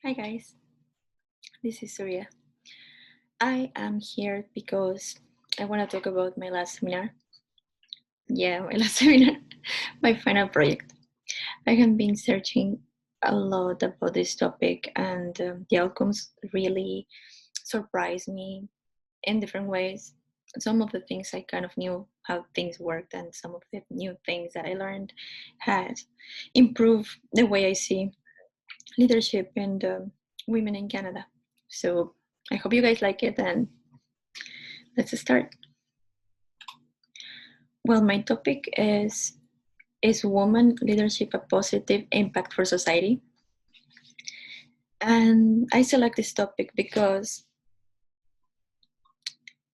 Hi guys, this is Surya. I am here because I want to talk about my last seminar. Yeah, my last seminar, my final project. I have been searching a lot about this topic, and the outcomes really surprised me in different ways. Some of the things I kind of knew how things worked, and some of the new things that I learned had improved the way I see leadership and women in Canada. So I hope you guys like it, and let's start. Well, my topic is woman leadership a positive impact for society? And I select this topic because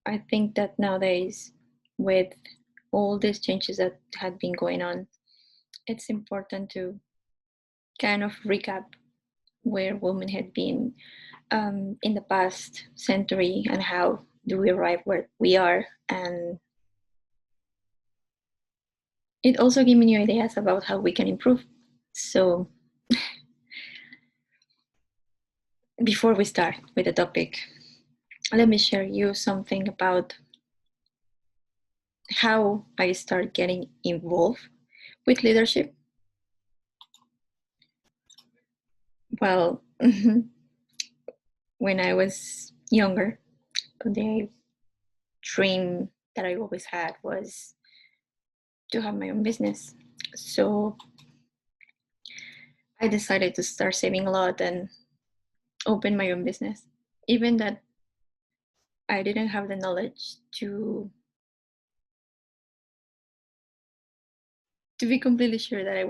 I think that nowadays, with all these changes that had been going on, it's important to kind of recap where women had been in the past century and how do we arrive where we are. And it also gave me new ideas about how we can improve. So before we start with the topic, let me share you something about how I started getting involved with leadership. Well, when I was younger, the dream that I always had was to have my own business. So I decided to start saving a lot and open my own business. Even that I didn't have the knowledge to be completely sure that I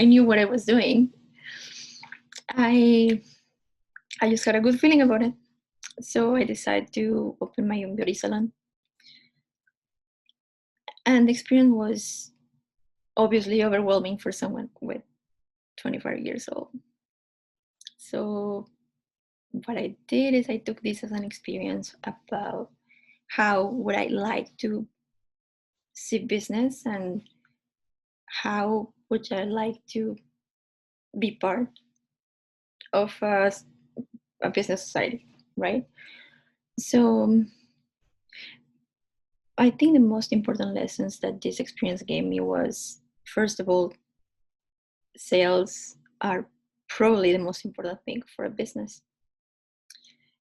knew what I was doing. I I just had a good feeling about it. So I decided to open my own beauty salon. And the experience was obviously overwhelming for someone with 25 years old. So what I did is I took this as an experience about how would I like to see business and how would I like to be part of a business society, right? So I think the most important lessons that this experience gave me was, first of all, sales are probably the most important thing for a business.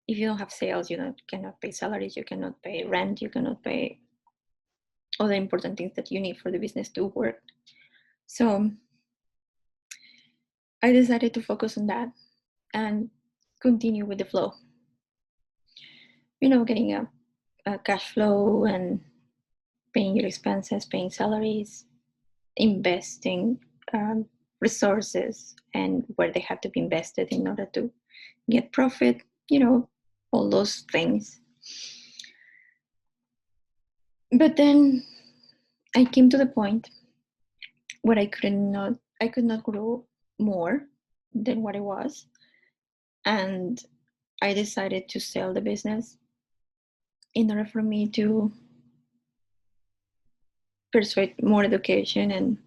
If you don't have sales, cannot pay salaries, you cannot pay rent, you cannot pay all the important things that you need for the business to work. So I decided to focus on that and continue with the flow. Getting a cash flow and paying your expenses, paying salaries, investing resources and where they have to be invested in order to get profit, all those things. But then I came to the point where I could not grow more than what it was. And I decided to sell the business in order for me to persuade more education and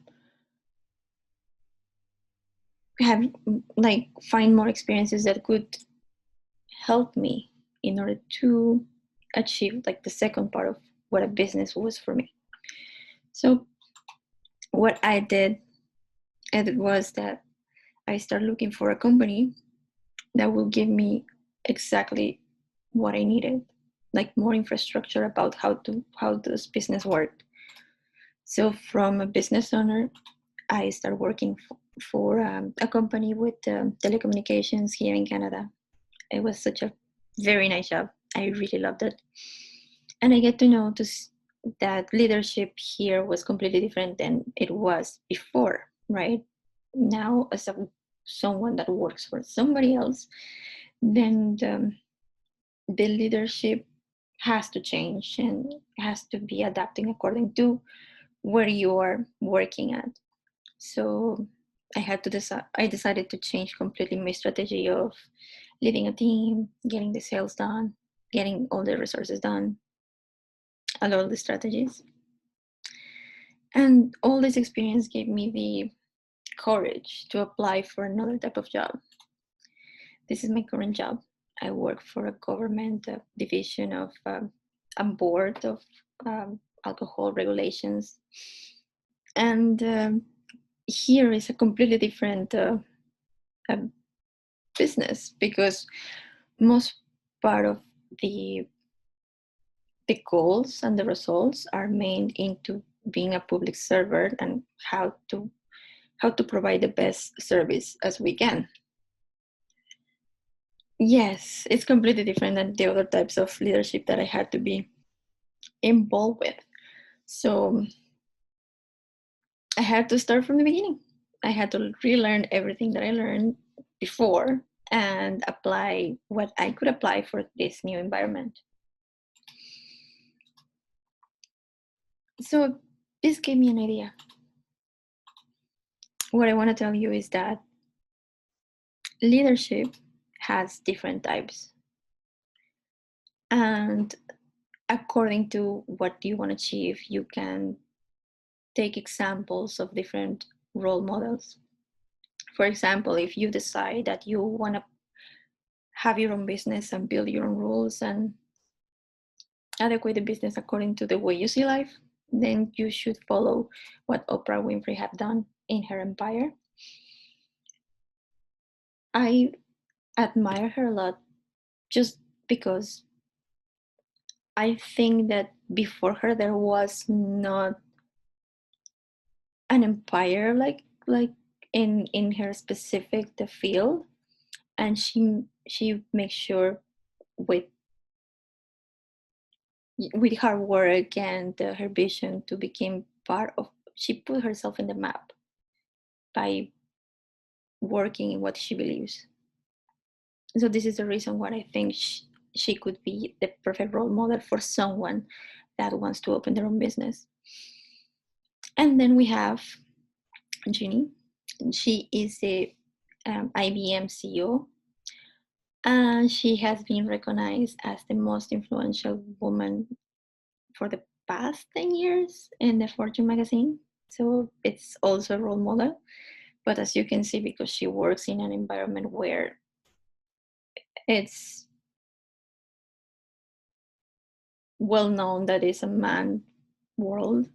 have find more experiences that could help me in order to achieve the second part of what a business was for me. So what I did, it was that I started looking for a company that will give me exactly what I needed, like more infrastructure about how does business work. So from a business owner, I started working for a company with telecommunications here in Canada. It was such a very nice job. I really loved it. And I get to notice that leadership here was completely different than it was before, right? Now, as someone that works for somebody else, then the leadership has to change and has to be adapting according to where you are working at. So I decided to change completely my strategy of leading a team, getting the sales done, getting all the resources done, a lot of the strategies. And all this experience gave me the courage to apply for another type of job. this is my current job. I work for a government division of a board of alcohol regulations. And here is a completely different business, because most part of the goals and the results are made into being a public servant and how to provide the best service as we can. Yes, it's completely different than the other types of leadership that I had to be involved with. So I had to start from the beginning. I had to relearn everything that I learned before and apply what I could apply for this new environment. So this gave me an idea. What I want to tell you is that leadership has different types. And according to what you want to achieve, you can take examples of different role models. For example, if you decide that you want to have your own business and build your own rules and adequate the business according to the way you see life, then you should follow what Oprah Winfrey had done in her empire. I admire her a lot just because I think that before her there was not an empire like in her specific the field, and she makes sure with hard work and her vision to become part of, she put herself in the map by working in what she believes. So this is the reason why I think she could be the perfect role model for someone that wants to open their own business. And then we have Ginny. She is a IBM CEO, and she has been recognized as the most influential woman for the past 10 years in the Fortune magazine. So it's also a role model. But as you can see, because she works in an environment where it's well known that it's a man world,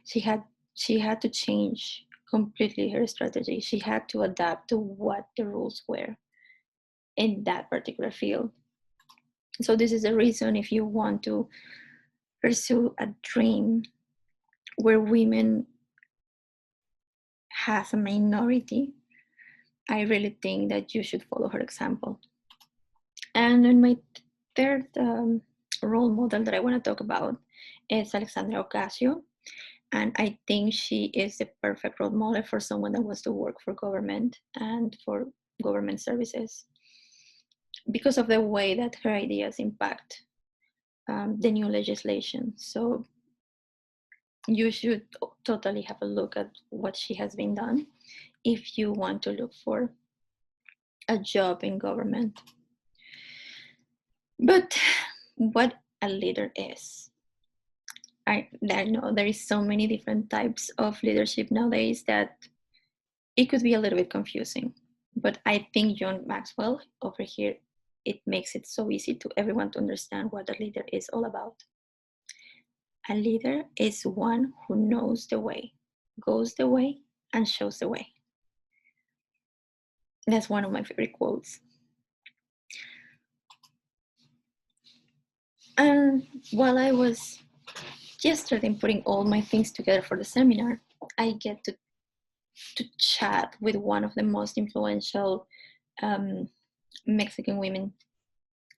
she had to change completely her strategy. She had to adapt to what the rules were in that particular field. So this is the reason, if you want to pursue a dream where women has a minority, I really think that you should follow her example. And then my third role model that I want to talk about is Alexandra Ocasio. And I think she is the perfect role model for someone that wants to work for government and for government services, because of the way that her ideas impact the new legislation. So you should totally have a look at what she has been done if you want to look for a job in government. But what a leader is, I know there is so many different types of leadership nowadays that it could be a little bit confusing. But I think John Maxwell over here, it makes it so easy to everyone to understand what a leader is all about. A leader is one who knows the way, goes the way, and shows the way. That's one of my favorite quotes. And while I was yesterday putting all my things together for the seminar, I get to chat with one of the most influential Mexican women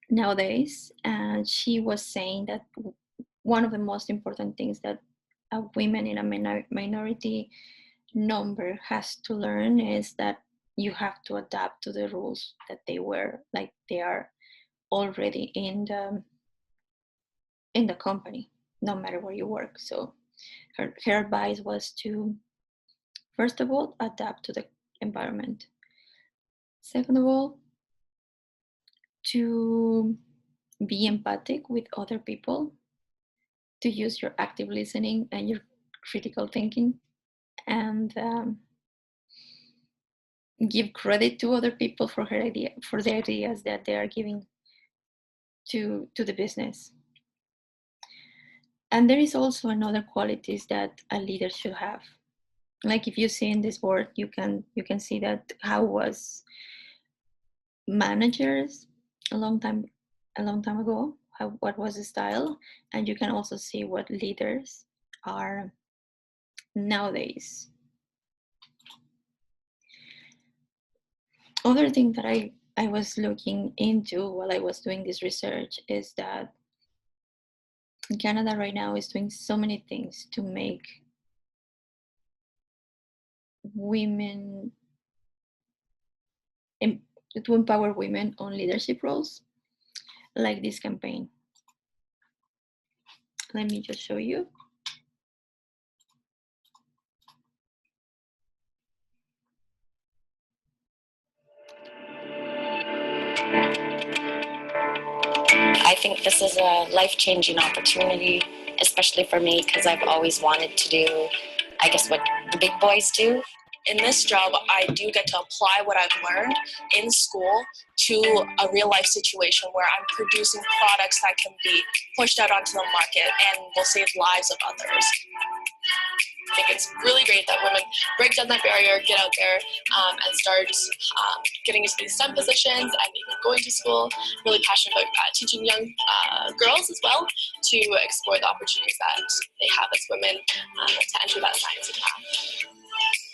nowadays. And she was saying that one of the most important things that a women in a minority number has to learn is that you have to adapt to the rules that they were, like they are already in the company, no matter where you work. So her advice was to, first of all, adapt to the environment. Second of all, to be empathic with other people, to use your active listening and your critical thinking. And give credit to other people for the ideas that they are giving to the business. And there is also another qualities that a leader should have. Like if you see in this board, you can see that how was managers a long time ago, what was the style, and you can also see what leaders are nowadays. Other thing that I was looking into while I was doing this research is that Canada right now is doing so many things to make women, to empower women on leadership roles, like this campaign. Let me just show you. I think this is a life-changing opportunity, especially for me, because I've always wanted to do, I guess, what the big boys do. In this job, I do get to apply what I've learned in school to a real-life situation where I'm producing products that can be pushed out onto the market and will save lives of others. I think it's really great that women break down that barrier, get out there, and start getting into these STEM positions and even going to school. Really passionate about teaching young girls as well to explore the opportunities that they have as women to enter that science path.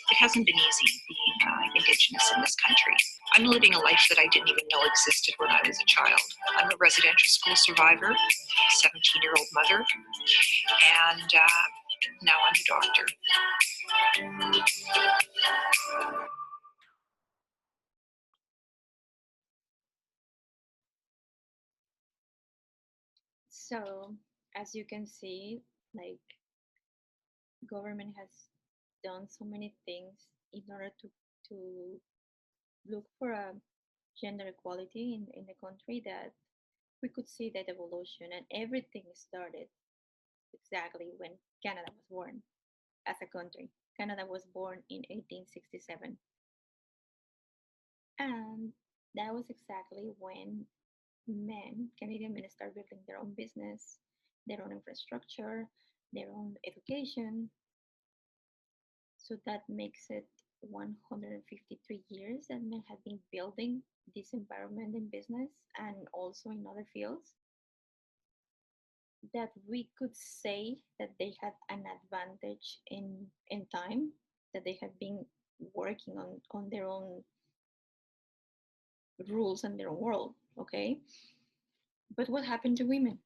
It hasn't been easy being Indigenous in this country. I'm living a life that I didn't even know existed when I was a child. I'm a residential school survivor, 17-year-old mother, and now I'm a doctor. So, as you can see, like, government has done so many things in order to look for a gender equality in the country, that we could see that evolution, and everything started exactly when Canada was born as a country. Canada was born in 1867, and that was exactly when Canadian men, started building their own business, their own infrastructure, their own education. So that makes it 153 years that men have been building this environment in business and also in other fields, that we could say that they had an advantage in time, that they have been working on their own rules and their own world. Okay, but what happened to women?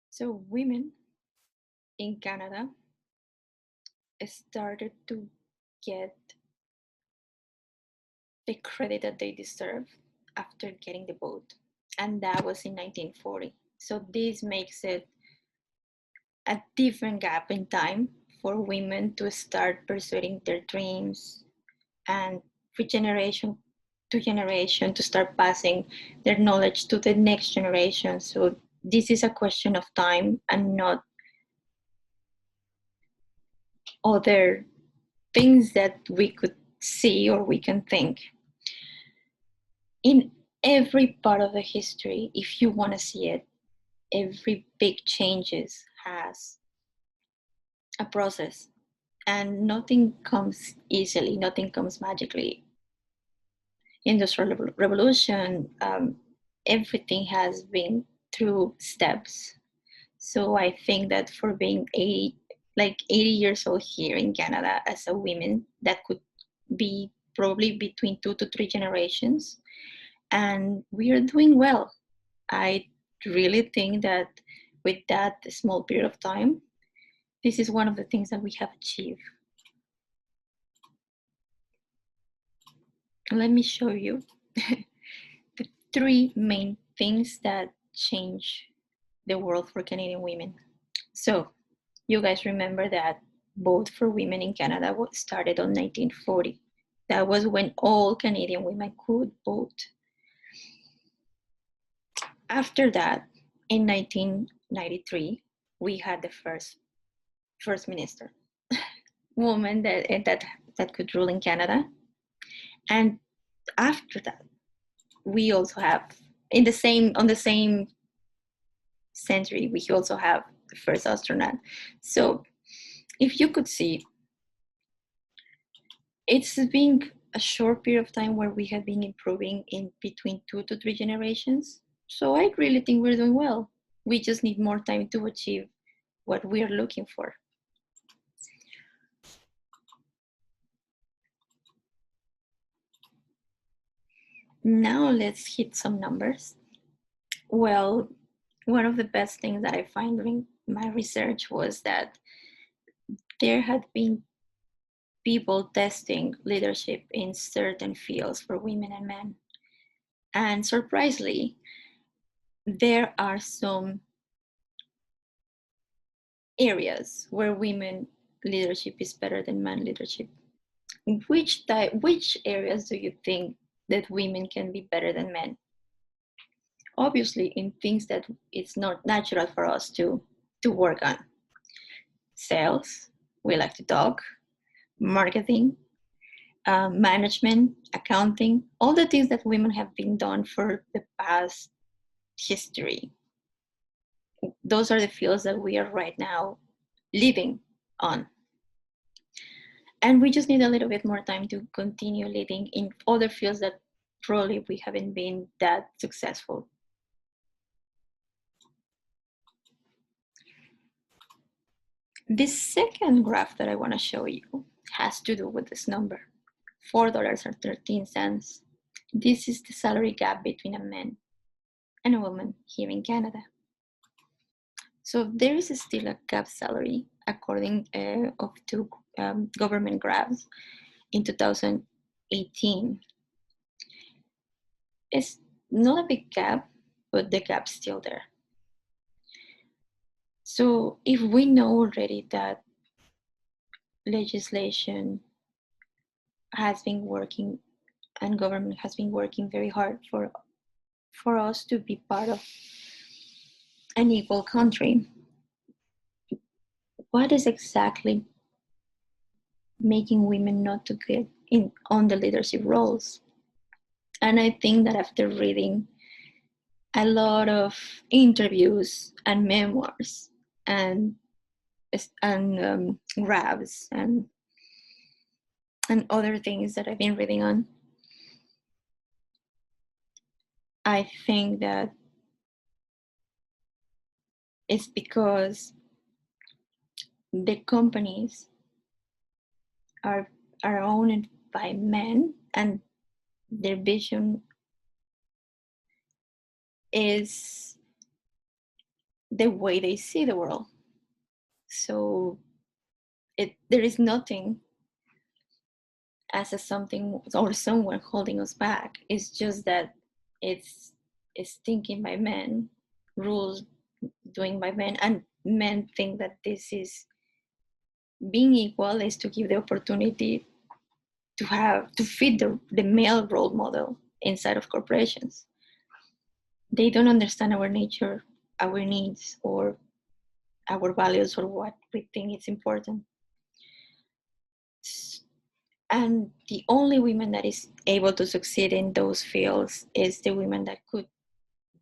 So women in Canada started to get the credit that they deserve after getting the vote, and that was in 1940. So this makes it a different gap in time for women to start pursuing their dreams, and for generation to generation to start passing their knowledge to the next generation. So this is a question of time and not other things that we could see or we can think. In every part of the history, if you want to see it, every big changes has a process, and nothing comes easily, nothing comes magically. Industrial revolution, everything has been through steps. So I think that for being 80 years old here in Canada as a woman, that could be probably between 2 to 3 generations, and we are doing well. I really think that with that small period of time, this is one of the things that we have achieved. Let me show you the 3 main things that change the world for Canadian women. So you guys remember that vote for women in Canada started on 1940. That was when all Canadian women could vote. After that, in 1993, we had the first minister, woman that could rule in Canada. And after that, we also have on the same century, we also have the first astronaut. So if you could see, it's been a short period of time where we have been improving in between 2 to 3 generations. So I really think we're doing well. We just need more time to achieve what we are looking for. Now let's hit some numbers. Well, one of the best things that I find during my research was that there had been people testing leadership in certain fields for women and men. And surprisingly, there are some areas where women leadership is better than man leadership. Which areas do you think that women can be better than men? Obviously, in things that it's not natural for us to work on. Sales, we like to talk, marketing, management, accounting, all the things that women have been done for the past history. Those are the fields that we are right now living on. And we just need a little bit more time to continue leading in other fields that probably we haven't been that successful. The second graph that I want to show you has to do with this number, $4.13. This is the salary gap between a man and a woman here in Canada. So there is still a gap salary according to government graphs in 2018. It's not a big gap, but the gap's still there. So if we know already that legislation has been working and government has been working very hard for us to be part of an equal country, what is exactly making women not to get in on the leadership roles? And I think that after reading a lot of interviews and memoirs and graphs and other things that I've been reading on, I think that it's because the companies are owned by men and their vision is the way they see the world. So there is nothing as something or someone holding us back. It's just that it's thinking by men, rules doing by men, and men think that this is being equal is to give the opportunity to fit the male role model inside of corporations. They don't understand our nature, our needs, or our values, or what we think is important. And the only women that is able to succeed in those fields is the women that could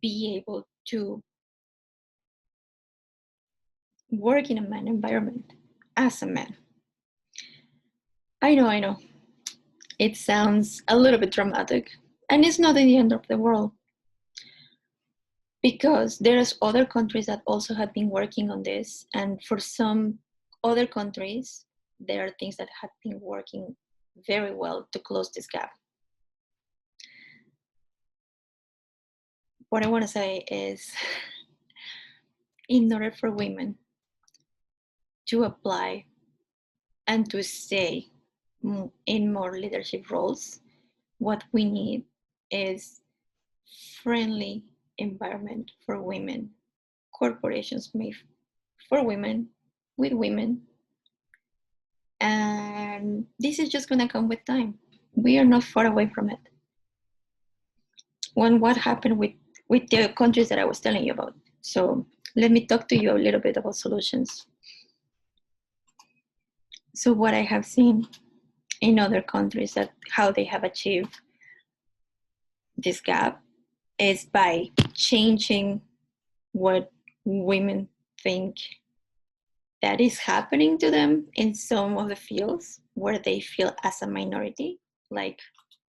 be able to work in a man environment as a man. I know. It sounds a little bit dramatic, and it's not the end of the world, because there's other countries that also have been working on this, and for some other countries, there are things that have been working very well to close this gap. What I want to say is, in order for women to apply and to stay in more leadership roles, what we need is friendly environment for women, corporations made for women, with women, and this is just going to come with time. We are not far away from it. What happened with the countries that I was telling you about. So let me talk to you a little bit about solutions. So what I have seen in other countries, that how they have achieved this gap is by changing what women think that is happening to them in some of the fields where they feel as a minority, like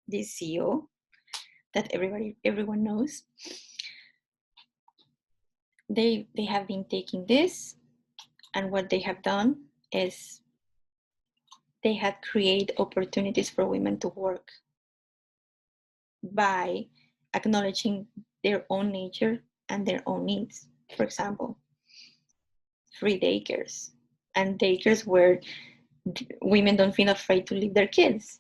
this CEO that everyone knows. They have been taking this, and what they have done is they have created opportunities for women to work by acknowledging their own nature and their own needs. For example, free daycares, and daycares where women don't feel afraid to leave their kids.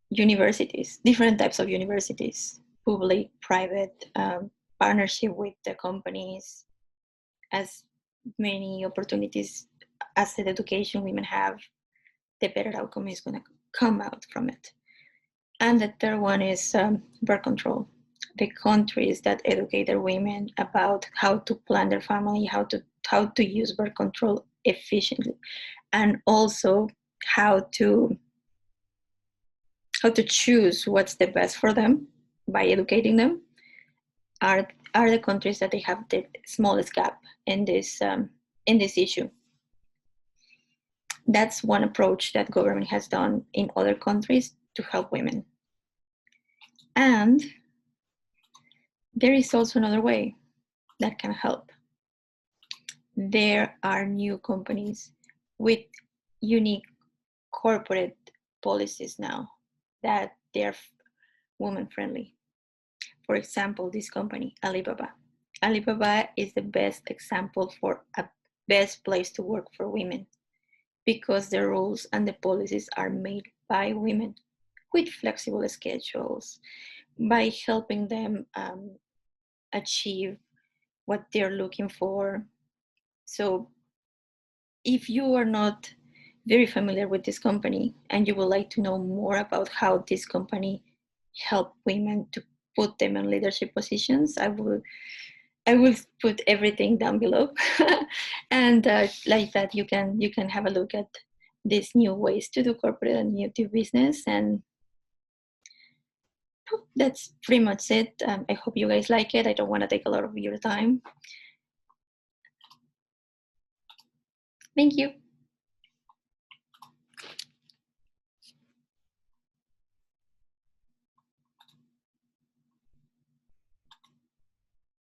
Universities, different types of universities, public, private, partnership with the companies, as many opportunities as the education women have, the better outcome is going to come out from it. And the third one is birth control. The countries that educate their women about how to plan their family, how to use birth control efficiently, and also how to choose what's the best for them by educating them, are the countries that they have the smallest gap in this issue. That's one approach that government has done in other countries to help women. And there is also another way that can help. There are new companies with unique corporate policies now that they're woman friendly. For example, this company, Alibaba. Alibaba is the best example for a best place to work for women, because the rules and the policies are made by women with flexible schedules, by helping them achieve what they're looking for. So if you are not very familiar with this company and you would like to know more about how this company help women to put them in leadership positions, I will put everything down below. And like that, you can have a look at these new ways to do corporate and new to business. And that's pretty much it. I hope you guys like it. I don't want to take a lot of your time. Thank you.